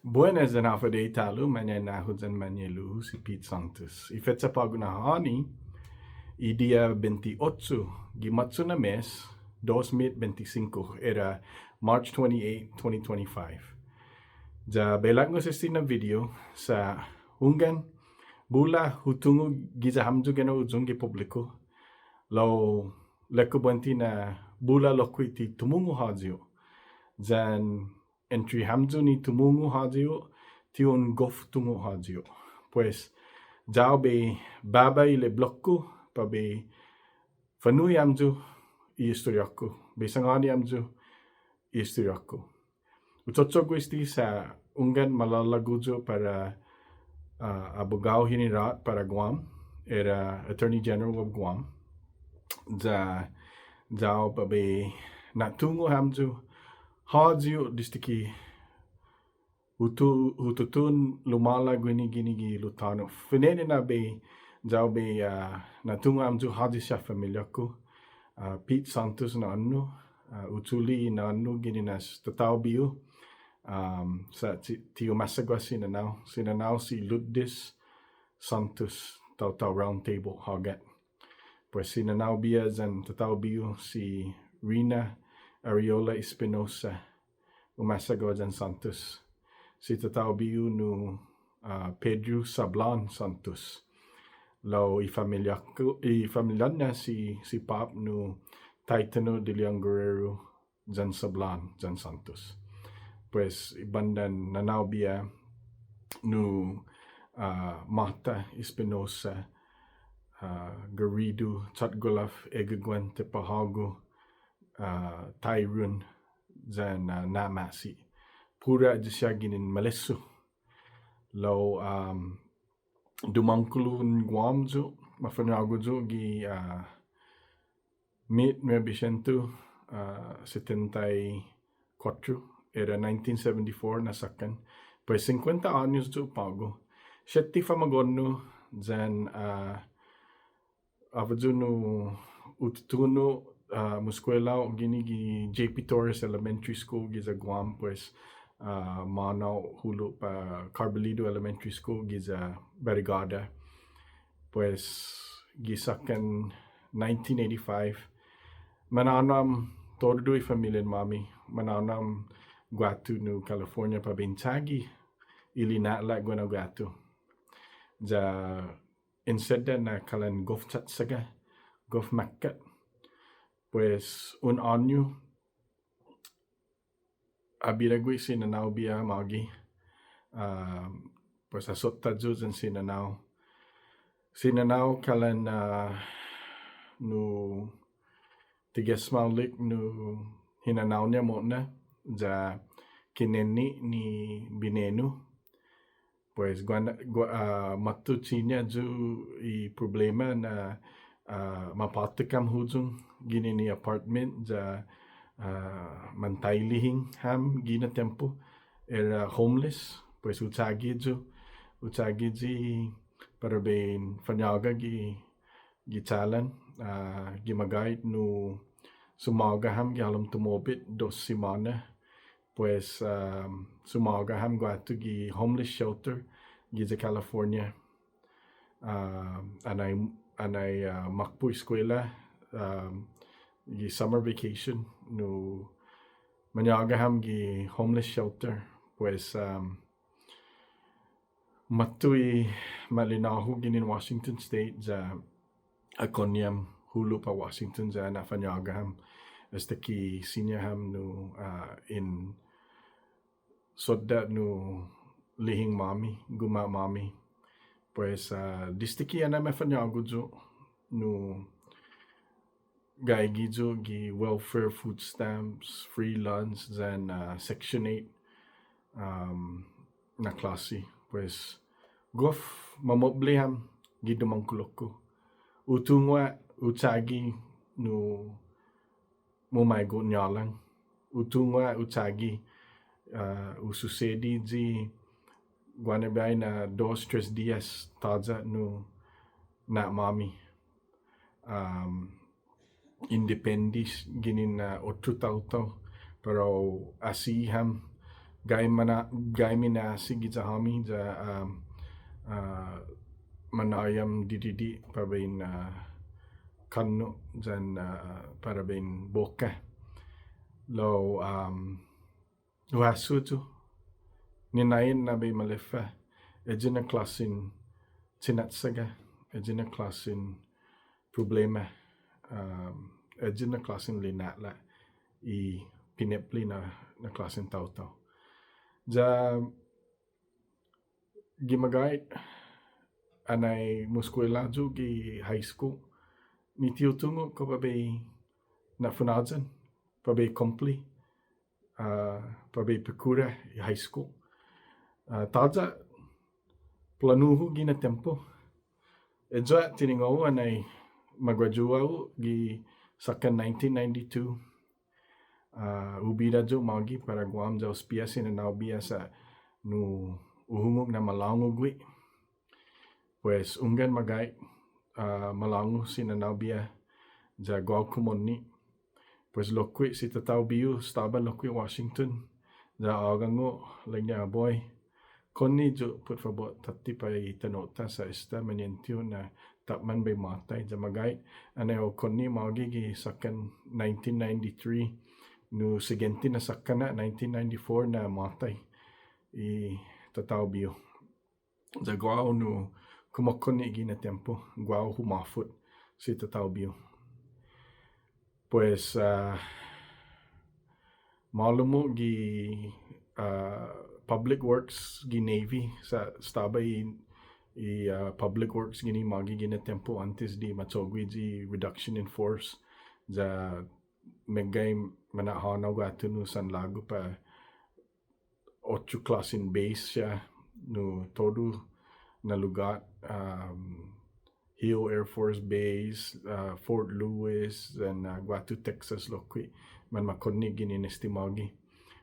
Buenas and half a day talo, manya nahud and manyelu si Pete Santos. Ifetsa pagunahani, idia 28, gimatsu na mes, 2025, era March 28, 2025. Ja belag ngo sa na video sa hunggan bula hutungo gizahamju gena ujung gi publiko. Lau leko banti na bula lokuiti tumungu hajio. Jan entry hamzu ni tumungu hajio tion gof tungu hajio. Pues jao be baba ile blokku pa be fanui hamzu i istoriaku. Be sangani hamzu i istoriaku. Utotso gusti sa ungan malalagujo para abogado general para Guam. Era Attorney General of Guam. Jao pa be natungo hamzu hajio distiki hututun lumala gini lutano. Finene na be jao be natungo hamzu haji siya familia ko. Pete Santos na ano. Utuli na ano gini nas tatao biyo. Sa tiyo masagwa sinanaw si Ludis Santos tau round table hagat. Pues sinanaw biya zan tatao biyo si Rina Ariola Espinosa umasagwa dyan Santos. Si tatao biyo no Pedro Sablan Santos. Lau ifamilya na si Pap no Titano de Leon Guerrero dyan Sablan dyan Santos. Pues ibandan nanaw biya no Marta Espinosa Garrido Chatgolaf Egagwan Tepahago Tyrone dyan namasi. Pura siya ginin maleso. Lau dumangkulun Guam jo, mafanago jo gi mid 1974 era 1974 nasakan. Pues 50 años jo pago. Siyati famagono dyan avadyo no ututuno muskwela o gini gi JP Torres Elementary School giza Guam pues manaw hulo pa Carballido Elementary School giza Barrigada pues gisakan 1985 mananam todo i familia mami mananam guatu no California pa bintagi ilina la guanaguatu ja instead na kalan gof chatsaga gof makkat. Pues un año abiragui sinanaw biya magi pues asot tadyo dyan sinanaw kalan no tigas maulik no hinanaw niya mo na ja kineni ni bineno pues matuchi niya jo i problema na mapatikam hujung gini ni apartment ja mantailihing ham gina tempo era homeless pues utagi ji para ben fanyaga gichalan gimagait no sumaga ham gialam tumobit 2 semana pues sumaga ham guatu gi homeless shelter giza California anay makpo eskwela gi summer vacation no manyagaham gi homeless shelter pues matui malinahu ginin Washington State za akonyam hulo pa Washington za nafanyagaham hasta ki sinyaham no in sodda no lihing mami guma mami pues distiki ana mafanyago jo no gaigi jo gi welfare food stamps free lunch then section 8 na klase pues gof mamobleham gi dumangkuloko utungwa utagi no mumaygo nyalang utungwa utagi ususedi ji guanabay na 2-3 días taza no na mami independis ginin na 8 tautaw pero asiham gay minasig sa hami ja manayam dididi pabain kanno jan parabain boka lo wasutu ninayin na bay malefa ejina klasin sinatsaga ejina klasin problema ejina klasin linatla i pinepli na klasin tao-tao ja gimagait anay muskwela ju gi high school ni tiutungo ko babay na funadjan babay kompli babay pekura high school taja planuhu gi na tempo edja tiningaw anay magwajuaw gi sakan 1992 ubida jo magi para Guam ja uspia sinanaw biya sa no uhungog na malangogwi pues unggan magay malango sinanaw biya ja Guam kumonni pues lokwi si tataw biyu staba lokwi Washington ja agango lagnya boy konni jo por favor tatti pa itanota sa esta manientyo na tapman bay matay ja magay anayo konni magi gi sakan 1993 no sigenti na sakana 1994 na matay i tataw biyo ja Guam no kumakoni gi na tempo Guam humafut si tataw biyo pues malumo gi public works gi navy sa staba i public works gini magi gina tempo antes di matsogwi di reduction in force ja megay manahanaw gato no San Lago pa 8 klasin base siya no todo na lugar Hill Air Force Base, Fort Lewis, and Guatu, Texas, lokwi man makonni ginistimagi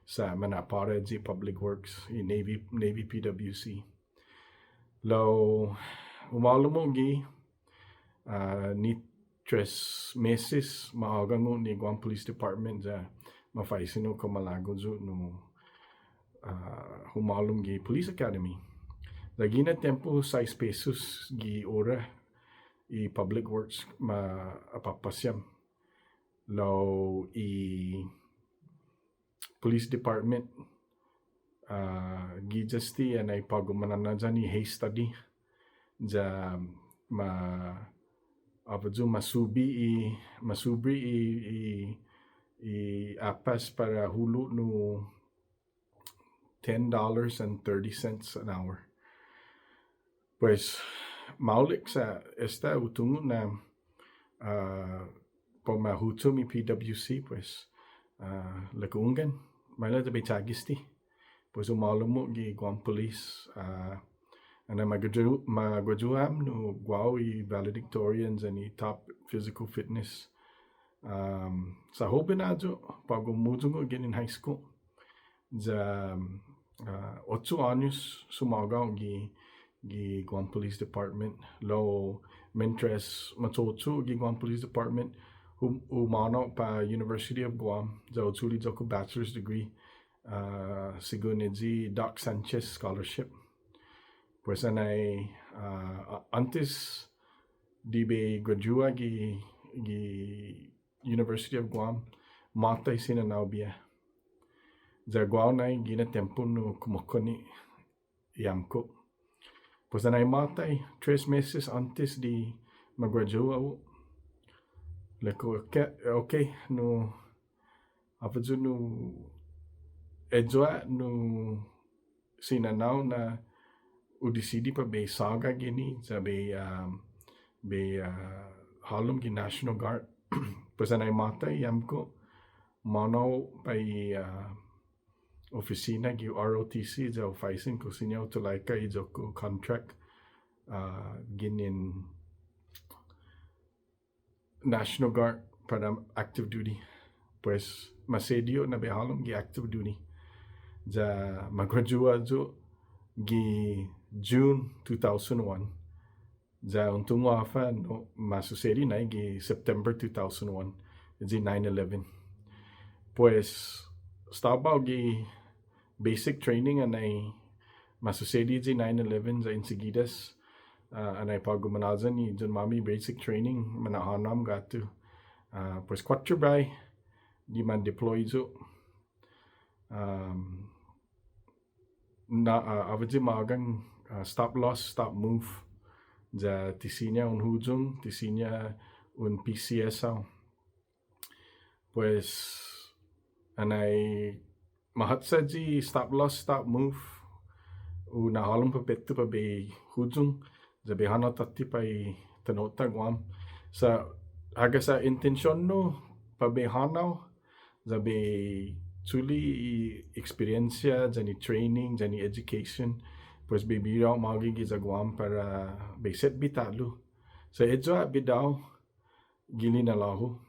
sa manapara di Public Works, Navy PWC. Lo umalo mo gi ni 3 meses maaga mo ni Guam Police Department ja mafaisino ko malago jo no humalom gi Police Academy. Lagi na tempo 6 pesos gi ora i public works maapapasyam law i police department gijasti anay pagumanan na dyan i hay study ja masubri i apas para hulu no $10.30 an hour pues maulik sa esta utungo na pamahuto mi PWC pues lakungan mala tabi chagisti pues umalo mo gi Guam Police ana magwajuam no Guam i valedictorians and top physical fitness sa hobe na jo pag umutungo again in high school ja 8 años sumagaw gi Guam Police Department lo mentres matutu gi Guam Police Department umano pa University of Guam ja utsuli ko bachelor's degree sigun edzi Doc Sanchez scholarship pues anay antes di be gradua gi University of Guam matay sinanaw biya ja Guam na gina tempo no kumakoni yamko pues anay matay 3 meses antes di magradua okay no apadyo no edwa no sinanaw na udisidi pa be saga gini sa be halom gi National Guard pues anay matay yamko manaw pay oficina gi ROTC ja oficin ko sinyaw tulay ka ijoko contract ginin National Guard para active duty pues masedio na behalom gi active duty ja magradua jo gi June 2001 ja untung wafa no masusedi na gi September 2001 di 9/11 pues stabaw gi basic training anay masusedi di 9/11 za insigidas anay pagumanazan ni John Mami basic training manahanam gatu pues 4 bay di man deploy jo na avadi magang stop loss stop move za tisinya un hujung tisinya un PCS pues anay mahat sa ji stop loss stop move una halong papettu pa be hujung za be hana tatti pai tanota Guam sa haga sa intensyon no pa be hanaw za be truly experiencia jani training jani education pues be biraw magigi sa Guam para be set bitalo sa edwa bidaw gili na lahu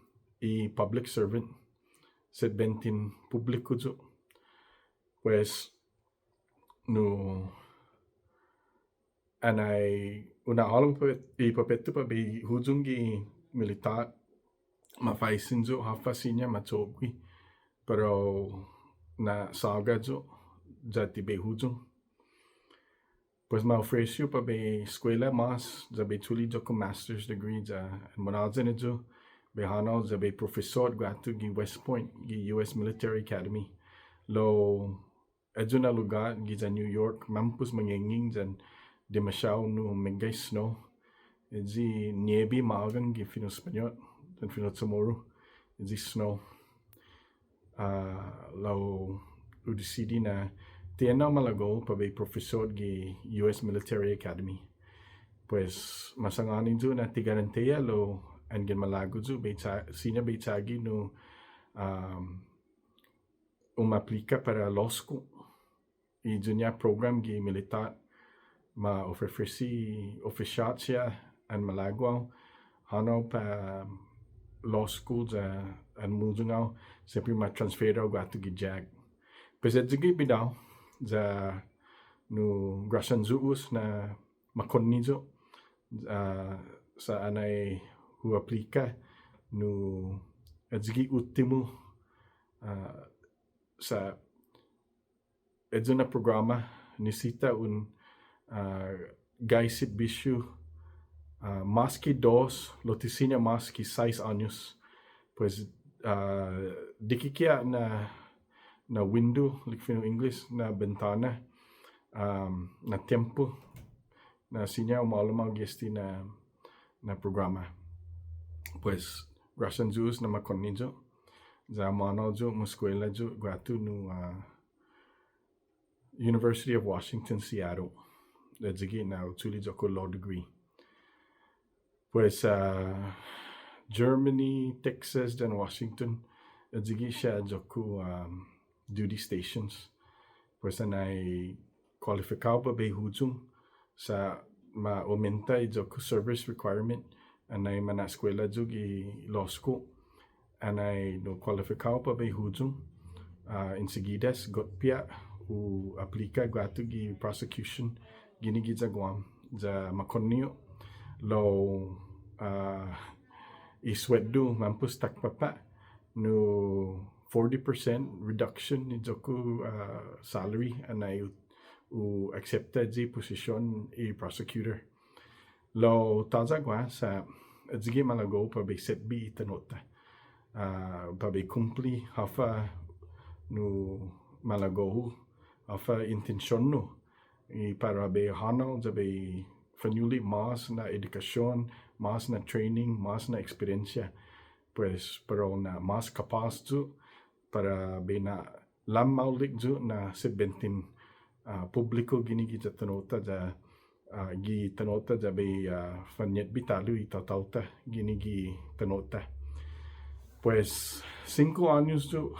i public servant set bentin publiko jo pues no anay una halong ipapetto pa be hujung gi militar mafaisin jo hafasinya matsobgi pero na saga jo jati be hujung pues ma-ofrecio pa be eskwela mas za be tuli jo ko master's degree za monazan jo be hanaw za be professor gatu gi West Point gi US Military Academy lo edyo na lugar gi za New York mampus mangenging jan di masyaw no megay snow edzi niebe magang gi fino Spanyol dan fino tomorrow edzi snow law udisidi na tiena malago pa be professor gi US Military Academy pues masanganin jo na tigaranteya lo angin malago jo be sinya be tagi no umaplika para law school i dunya program gi militar ma ofresi officiat siya an malagwaw hanaw pa law school za an muzungaw sempre ma transferaw gato gi jag pues edzigi bidaw za no grasan zuus na makonizo sa anay hu aplika no edzigi ultimo sa edyo na programa nisita un gaisit bisyo más que 2 lo tisinya más que 6 años pues dikikia na window like in English na bentana na tiempo na sinya umalama gesti na programa pues Russian Jews na makonijo za manaw jo muskwela jo gratu no University of Washington Seattle edzigi na tuli jo ko law degree pues Germany Texas dan Washington edzigi siya jo ko duty stations pues anay qualificaw pa be hujung sa ma-aumenta jo ko service requirement anay mana eskwela jo gi law school anay no qualificaw pa be hujung inseguidas gotpia u aplika gato gi prosecution ginigi za Guam za makonio lo isweddo mampus takpapa no 40% reduction ni joku salary anay u accepted di posisyon i prosecutor lo taza gwa sa edzigi malago pa be setbi itanota pa be kumpli hafa no malago hafa intensyon no i para be hanaw za be fanuli mas na edukasyon mas na training mas na eksperyensya pues pero na mas kapas jo para be na lamaulik jo na sebentin publiko gini kita tanota ja gi tanota ja be fanyet bitalu itatauta gini gi tanota pues 5 años jo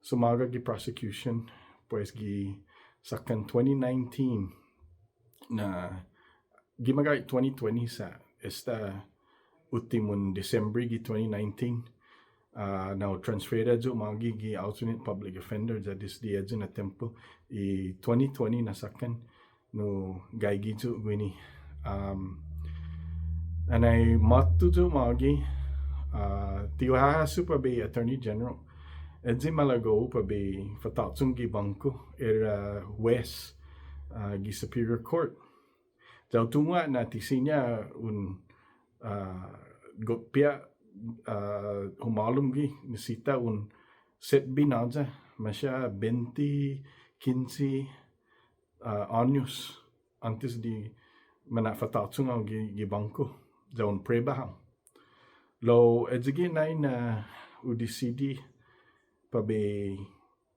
sumaga gi prosecution pues gi sakan 2019 na gimagay 2020 sa esta ultimong December gi 2019 now transfera jo magi gi alternate public offender ja this dia jo na tempo i 2020 na sakan no gaigi jo gwini anay matu jo magi tiwahasu pa be attorney general Edzi malago pa be fatatsung gi bangko West gi Superior Court. Jau tunga na tisinya gopia humalum gi nisita set binaja masya 20, 15 años antes di mana fatatsung ang gi bangko. Jau prebahang. Lo edzigi na udisidi pa be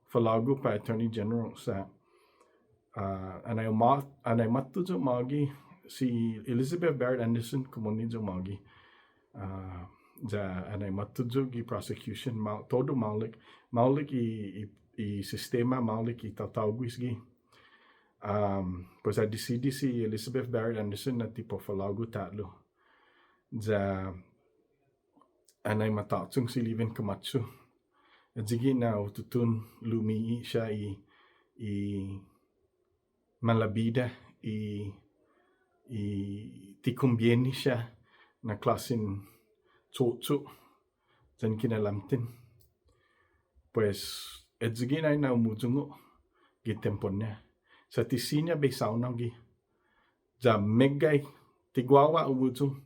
falago pa Attorney General sa anay matuzo magi si Elizabeth Barrett Anderson kumonizo magi ja anay matuzo gi prosecution todo maulik i sistema maulik i tatawgis gi pues a decidi si Elizabeth Barrett Anderson na tipo falago tatlo ja anay matatsung si Liven Camacho. At sige na ututun lumii siya i malabida i ti conviene siya na klasin tsotso dyan kinalamtin. Pues at sige na umudungo gitempon niya. Sa tisi niya besaw na gi. Ja megay tigwawa umudung.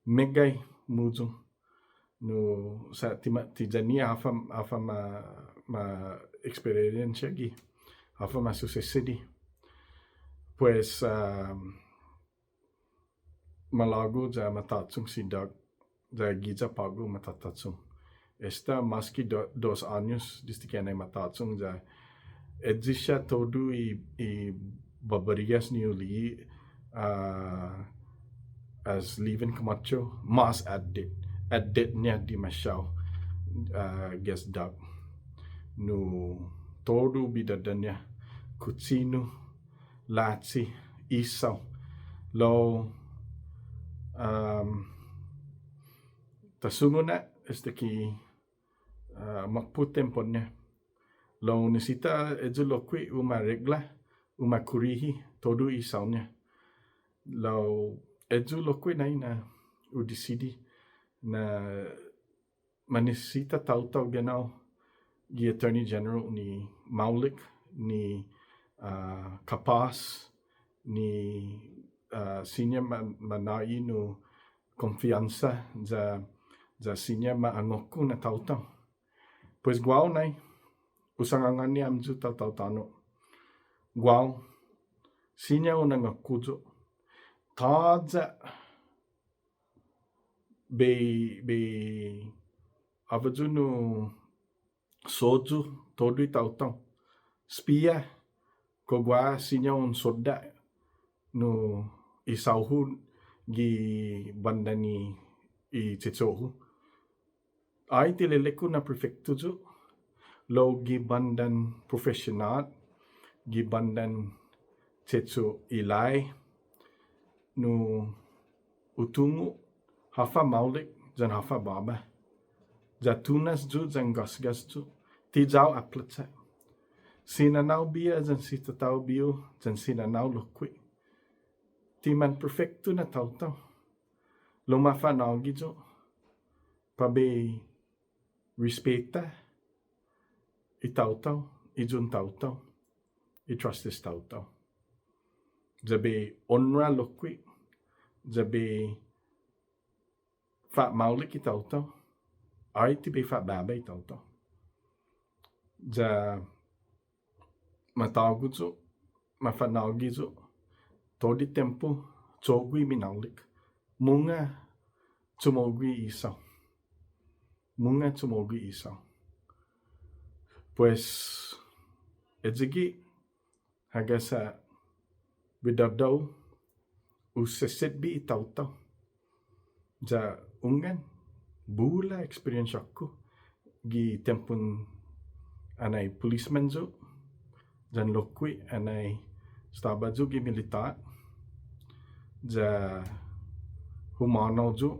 Megay umudung. No sa ti jania hafa ma experience gi hafa ma sucessidi pues malago ja matatsung si Doug ja giza pago matatatsung esta maski 2 años disti kaya matatsung ja edzisha todo i babarias ni uli as Liven Camacho mas addit niya di masyaw guest dog no todo bidada niya kutsino latsi isaw lo tasungo na ki magputempon niya lo nisita edyo lokwi umaregla umakurihi todo isaw niya lo edyo lokwi na udisidi na manisita tautaw ganaw gi Attorney General ni Maulik ni Kapas ni sinya manai no konfiansa za sinya maangoku na tautaw. Pues guaw nay usangangan ni amju tautaw tano. Guaw sinya unangakuzo taza be avaju no soju todo tautaw spia ko gua sinya soda no isauhu gi bandani i tsetsohu ai tileleku na prefecto jo lo gi bandan professional gi bandan tsetso ilai no utungu hafa maulik jan hafa baba jatunas ju jan gasgas ju ti jaw aplatsa sinanaw bia jan si tataw bio jan sinanaw lokwi ti man perfecto na tautaw lumafa nawgi jo pabe respeta itautaw ijun tautaw itrustes tautaw jabe onra lokwi jabe fa maulik itautaw ay ti be fa baba itautaw ja matawgu jo mafanawgi jo todi tempo tsogwi minaulik munga tsumogwi isaw pues edzigi hagasa bidadaw useset bi itautaw ja ungan bula experience ako gi tempon anay policeman jo jan lokwi anay staba jo gi militar ja humanaw jo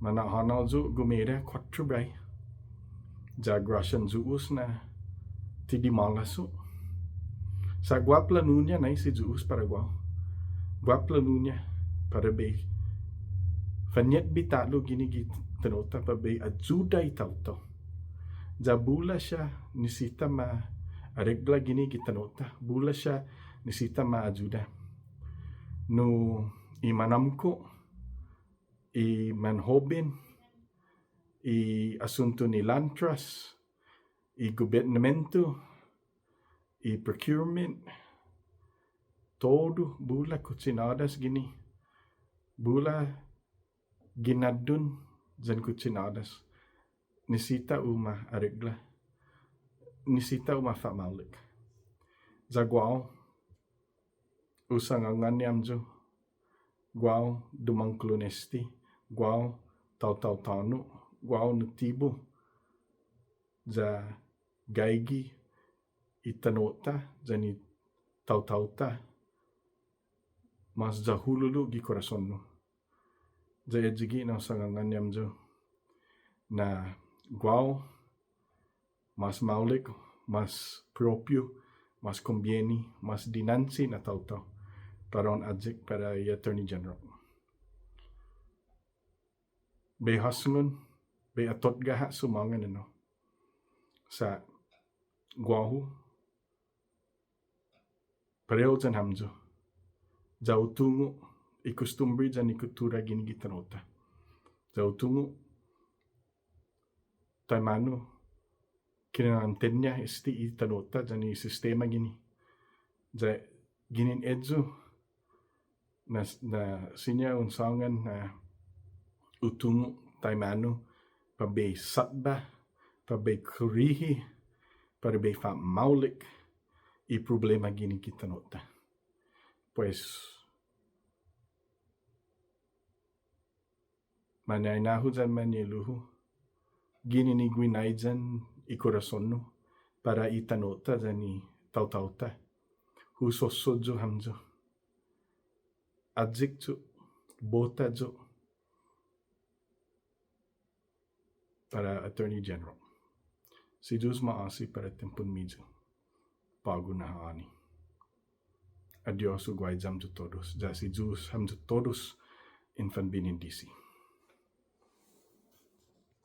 manahanaw jo gumera 4 bay ja grasan juus na tidi malaso sa guaplanunya na si juus para guaplanunya para bay fanyet bitalo ginigi tanota pa bay ajuda itautaw Ja bula siya nisita ma aregla gini gitanota. Bula siya nisita ma ajuda. No imanamko i manhobin i asunto ni land trust i gobernamento i procurement todo bula kutsinadas gini bula ginadun jan kutsinadas nisita uma aregla nisita uma famalik Guam usangangan yamjo Guam dumangklunesti Guam tau tanu Guam nutibo za gaigi itanota jani tau mas jahululu gi corazonno ja ejigi na sangangan yamjo na Guam mas maulik mas propio mas conviene mas dinansi na tau para on adjek para i Attorney General be hasngun be atot gaha sumangan ano sa Guahu pareo jan hamjo jauh tungu ikustumbri jan ikutura gini gitanota jauh tungu taimano kinantennya isti itanota jani sistema gini ja ginin edzo na sinya unsangan na utungu taimano pabay satba pabay kurihi pabay fa maulik i problema gini gitanota pues manaynahu jan manyeluhu gini ni gwinaijan i corazonno para itanota jani tau-tauta husosojo hamjo adjik jo bota jo para Attorney General si Diyos maasi para tempon medyo pagunahani adios ugway jam jo todos ja si Diyos hamjo todos infan binindisi